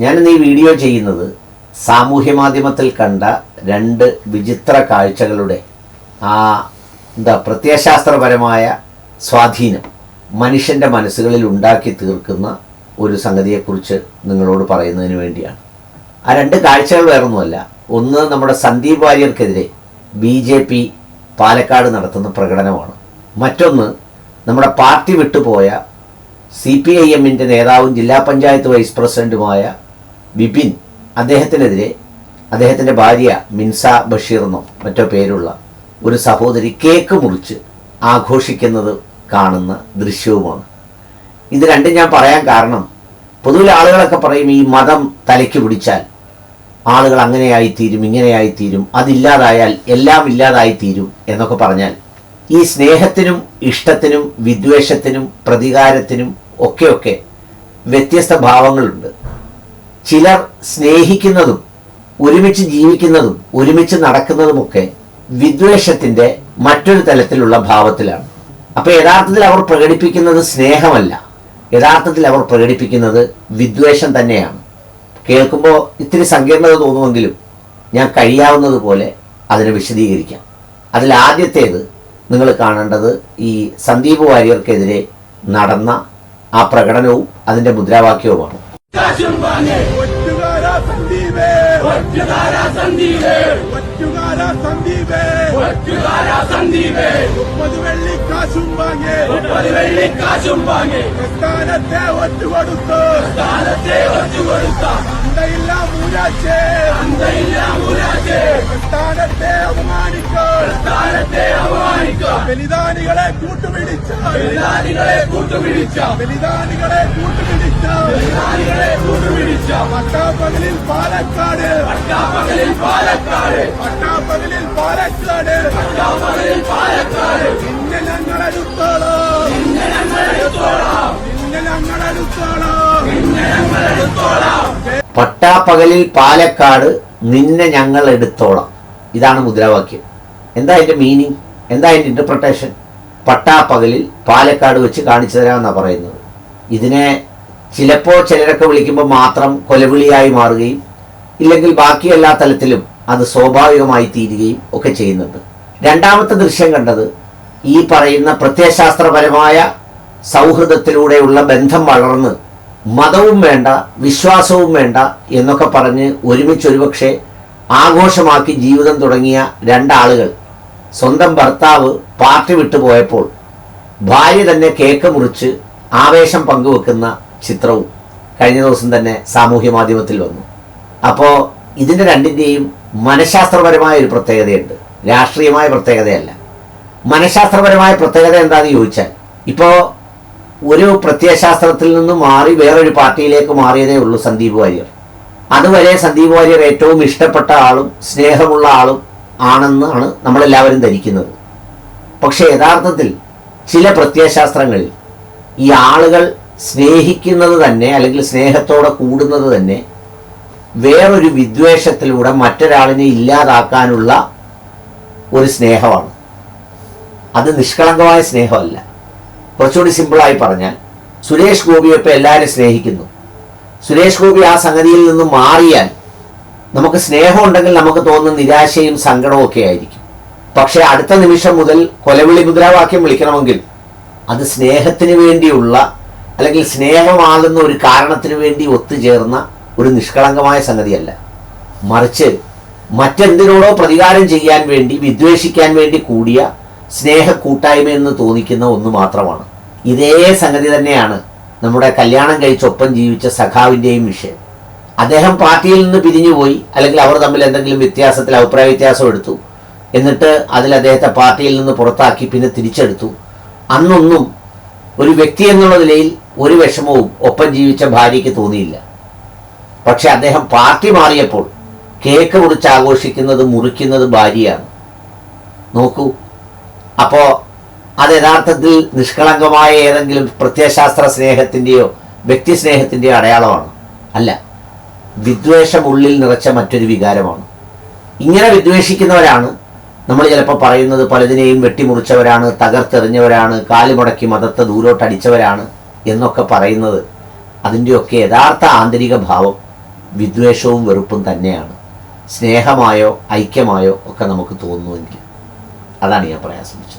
ഞാനിന്ന് ഈ വീഡിയോ ചെയ്യുന്നത് സാമൂഹ്യ മാധ്യമത്തിൽ കണ്ട രണ്ട് വിചിത്ര കാഴ്ചകളുടെ പ്രത്യയശാസ്ത്രപരമായ സ്വാധീനം മനുഷ്യൻ്റെ മനസ്സുകളിൽ ഉണ്ടാക്കി തീർക്കുന്ന ഒരു സംഗതിയെക്കുറിച്ച് നിങ്ങളോട് പറയുന്നതിന് വേണ്ടിയാണ്. ആ രണ്ട് കാഴ്ചകൾ വേറൊന്നുമല്ല. ഒന്ന്, നമ്മുടെ സന്ദീപ് വാര്യർക്കെതിരെ BJP പാലക്കാട് നടത്തുന്ന പ്രകടനമാണ്. മറ്റൊന്ന്, നമ്മുടെ പാർട്ടി വിട്ടുപോയ CPIM-ൻ്റെ നേതാവും ജില്ലാ പഞ്ചായത്ത് വൈസ് പ്രസിഡൻറ്റുമായ വിപിൻ, അദ്ദേഹത്തിനെതിരെ അദ്ദേഹത്തിൻ്റെ ഭാര്യ മിൻസ ബഷീർ എന്നോ മറ്റോ പേരുള്ള ഒരു സഹോദരി കേക്ക് മുറിച്ച് ആഘോഷിക്കുന്നത് കാണുന്ന ദൃശ്യവുമാണ്. ഇത് രണ്ടും ഞാൻ പറയാൻ കാരണം, പൊതുവിൽ ആളുകളൊക്കെ പറയും ഈ മതം തലയ്ക്ക് പിടിച്ചാൽ ആളുകൾ അങ്ങനെയായിത്തീരും, ഇങ്ങനെയായിത്തീരും, അതില്ലാതായാൽ എല്ലാം ഇല്ലാതായിത്തീരും എന്നൊക്കെ പറഞ്ഞാൽ, ഈ സ്നേഹത്തിനും ഇഷ്ടത്തിനും വിദ്വേഷത്തിനും പ്രതികാരത്തിനും ഒക്കെ വ്യത്യസ്ത ഭാവങ്ങളുണ്ട്. ചിലർ സ്നേഹിക്കുന്നതും ഒരുമിച്ച് ജീവിക്കുന്നതും ഒരുമിച്ച് നടക്കുന്നതുമൊക്കെ വിദ്വേഷത്തിൻ്റെ മറ്റൊരു തലത്തിലുള്ള ഭാവത്തിലാണ്. അപ്പോൾ യഥാർത്ഥത്തിൽ അവർ പ്രകടിപ്പിക്കുന്നത് സ്നേഹമല്ല, യഥാർത്ഥത്തിൽ അവർ പ്രകടിപ്പിക്കുന്നത് വിദ്വേഷം തന്നെയാണ്. കേൾക്കുമ്പോൾ ഇത്തിരി സങ്കീർണത തോന്നുമെങ്കിലും ഞാൻ കഴിയാവുന്നത് പോലെ അതിനെ വിശദീകരിക്കാം. അതിൽ ആദ്യത്തേത് നിങ്ങൾ കാണേണ്ടത് ഈ സന്ദീപ് വാര്യർക്കെതിരെ നടന്ന ആ പ്രകടനവും അതിൻ്റെ മുദ്രാവാക്യവുമാണ്. ബലിദാനികളെ കൂട്ടുപിടിച്ച പട്ടാപ്പകലിൽ പാലക്കാട് ഇന്ന് ഞങ്ങളെടുത്തോളാം പട്ടാപ്പകലിൽ പാലക്കാട് നിന്നെ ഞങ്ങൾ എടുത്തോളാം. ഇതാണ് മുദ്രാവാക്യം. എന്താ അതിൻ്റെ മീനിങ്, എന്താ അതിൻ്റെ ഇൻ്റർപ്രിട്ടേഷൻ? പട്ടാപ്പകലിൽ പാലക്കാട് വെച്ച് കാണിച്ചു തരാമെന്നാണ് പറയുന്നത്. ഇതിനെ ചിലപ്പോൾ ചിലരൊക്കെ വിളിക്കുമ്പോൾ മാത്രം കൊലവിളിയായി മാറുകയും ഇല്ലെങ്കിൽ ബാക്കി എല്ലാ തലത്തിലും അത് സ്വാഭാവികമായി തീരുകയും ഒക്കെ ചെയ്യുന്നുണ്ട്. രണ്ടാമത്തെ ദൃശ്യം കണ്ടത് ഈ പറയുന്ന പ്രത്യയശാസ്ത്രപരമായ സൗഹൃദത്തിലൂടെയുള്ള ബന്ധം വളർന്ന് മതവും വേണ്ട വിശ്വാസവും വേണ്ട എന്നൊക്കെ പറഞ്ഞ് ഒരുമിച്ചൊരുപക്ഷെ ആഘോഷമാക്കി ജീവിതം തുടങ്ങിയ രണ്ടാളുകൾ സ്വന്തം ഭർത്താവ് പാർട്ടി വിട്ടുപോയപ്പോൾ ഭാര്യ തന്നെ കേക്ക് മുറിച്ച് ആവേശം പങ്കുവെക്കുന്ന ചിത്രവും കഴിഞ്ഞ ദിവസം തന്നെ സാമൂഹ്യ മാധ്യമത്തിൽ വന്നു. അപ്പോൾ ഇതിൻ്റെ രണ്ടിൻ്റെയും മനഃശാസ്ത്രപരമായ ഒരു പ്രത്യേകതയുണ്ട്, രാഷ്ട്രീയമായ പ്രത്യേകതയല്ല. മനഃശാസ്ത്രപരമായ പ്രത്യേകത എന്താണെന്ന് ചോദിച്ചാൽ, ഇപ്പോൾ ഒരു പ്രത്യയശാസ്ത്രത്തിൽ നിന്ന് മാറി വേറൊരു പാർട്ടിയിലേക്ക് മാറിയതേ ഉള്ളൂ സന്ദീപ് വാര്യർ. അതുവരെ സന്ദീപ് വാര്യർ ഏറ്റവും ഇഷ്ടപ്പെട്ട ആളും സ്നേഹമുള്ള ആളും ആണെന്നാണ് നമ്മളെല്ലാവരും ധരിക്കുന്നത്. പക്ഷേ യഥാർത്ഥത്തിൽ ചില പ്രത്യയശാസ്ത്രങ്ങളിൽ ഈ ആളുകൾ സ്നേഹിക്കുന്നത് തന്നെ, അല്ലെങ്കിൽ സ്നേഹത്തോടെ കൂടുന്നത് തന്നെ വേറൊരു വിദ്വേഷത്തിലൂടെ മറ്റൊരാളിനെ ഇല്ലാതാക്കാനുള്ള ഒരു സ്നേഹമാണ്. അത് നിഷ്കളങ്കമായ സ്നേഹമല്ല. കുറച്ചുകൂടി സിമ്പിളായി പറഞ്ഞാൽ, സുരേഷ് ഗോപിയെ ഇപ്പോൾ എല്ലാവരും സ്നേഹിക്കുന്നു. സുരേഷ് ഗോപി ആ സംഗതിയിൽ നിന്ന് മാറിയാൽ നമുക്ക് സ്നേഹമുണ്ടെങ്കിൽ നമുക്ക് തോന്നുന്ന നിരാശയും സങ്കടവും ഒക്കെ ആയിരിക്കും. പക്ഷേ അടുത്ത നിമിഷം മുതൽ കൊലവിളി മുദ്രാവാക്യം വിളിക്കണമെങ്കിൽ അത് സ്നേഹത്തിന് വേണ്ടിയുള്ള, അല്ലെങ്കിൽ സ്നേഹമാകുന്ന ഒരു കാരണത്തിന് വേണ്ടി ഒത്തുചേർന്ന ഒരു നിഷ്കളങ്കമായ സംഗതിയല്ല. മറിച്ച് മറ്റെന്തിനോടോ പ്രതികാരം ചെയ്യാൻ വേണ്ടി, വിദ്വേഷിക്കാൻ വേണ്ടി കൂടിയ സ്നേഹ കൂട്ടായ്മയെന്ന് തോന്നിക്കുന്ന ഒന്ന് മാത്രമാണ്. ഇതേ സംഗതി തന്നെയാണ് നമ്മുടെ കല്യാണം കഴിച്ചൊപ്പം ജീവിച്ച സഖാവിൻ്റെയും വിഷയം. അദ്ദേഹം പാർട്ടിയിൽ നിന്ന് പിരിഞ്ഞുപോയി, അല്ലെങ്കിൽ അവർ തമ്മിൽ എന്തെങ്കിലും വ്യത്യാസത്തിൽ അഭിപ്രായ വ്യത്യാസം എടുത്തു, എന്നിട്ട് അതിൽ അദ്ദേഹത്തെ പാർട്ടിയിൽ നിന്ന് പുറത്താക്കി, പിന്നെ തിരിച്ചെടുത്തു. അന്നൊന്നും ഒരു വ്യക്തി എന്നുള്ള നിലയിൽ ഒരു വിഷമവും ഒപ്പം ജീവിച്ച ഭാര്യയ്ക്ക് തോന്നിയില്ല. പക്ഷെ അദ്ദേഹം പാർട്ടി മാറിയപ്പോൾ കേക്ക് മുറിച്ച് ആഘോഷിക്കുന്നത്, മുറിക്കുന്നത് ഭാര്യയാണ്. നോക്കൂ, അപ്പോൾ അത് യഥാർത്ഥത്തിൽ നിഷ്കളങ്കമായ ഏതെങ്കിലും പ്രത്യയശാസ്ത്ര സ്നേഹത്തിൻ്റെയോ വ്യക്തി സ്നേഹത്തിൻ്റെയോ അടയാളമാണ്? അല്ല, വിദ്വേഷം ഉള്ളിൽ നിറച്ച മറ്റൊരു വികാരമാണ്. ഇങ്ങനെ വിദ്വേഷിക്കുന്നവരാണ് നമ്മൾ ചിലപ്പോൾ പറയുന്നത് പലതിനെയും വെട്ടിമുറിച്ചവരാണ്, തകർത്തെറിഞ്ഞവരാണ്, കാലുമുടക്കി മതത്തെ ദൂരോട്ടടിച്ചവരാണ് എന്നൊക്കെ പറയുന്നത്. അതിൻ്റെയൊക്കെ യഥാർത്ഥ ആന്തരിക ഭാവം വിദ്വേഷവും വെറുപ്പും തന്നെയാണ്. സ്നേഹമായോ ഐക്യമായോ ഒക്കെ നമുക്ക് തോന്നുമെങ്കിൽ അതാണ് ഞാൻ പറയാൻ ശ്രമിച്ചത്.